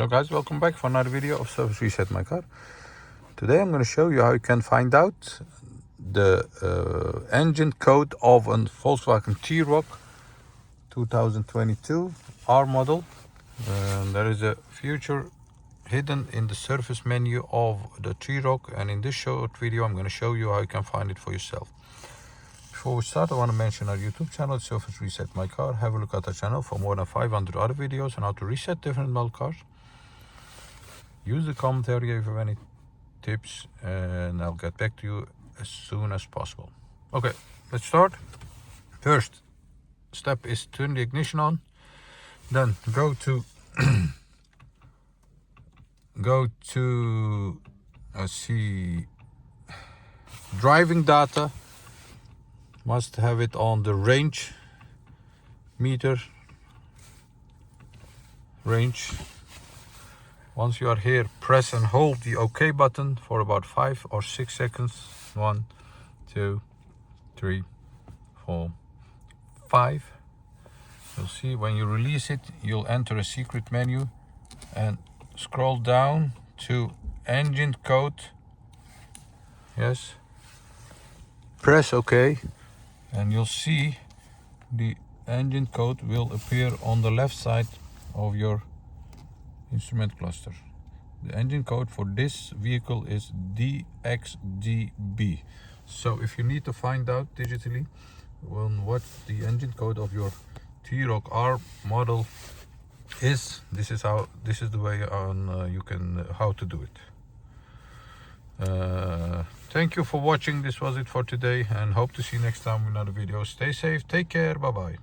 So guys, welcome back for another video of Service Reset My Car. Today I'm going to show you how you can find out the engine code of a Volkswagen T-Roc 2022 R model. There is a feature hidden in the service menu of the T-Roc, and in this short video I'm going to show you how you can find it for yourself. Before we start, I want to mention our YouTube channel, Service Reset My Car. Have a look at our channel for more than 500 other videos on how to reset different model cars. Use the comment area if you have any tips, and I'll get back to you as soon as possible. Okay, let's start. First step is turn the ignition on. Then go to driving data. Must have it on the range meter. Range. Once you are here, press and hold the OK button for about 5 or 6 seconds. 1, 2, 3, 4, 5. You'll see when you release it, you'll enter a secret menu and scroll down to engine code. Yes. Press OK, and you'll see the engine code will appear on the left side of your instrument cluster. The engine code for this vehicle is DXGB. So if you need to find out digitally what the engine code of your T-Roc R model is, this is the way on you can how to do it. Thank you for watching. This was it for today, and hope to see you next time with another video. Stay safe, take care, bye bye.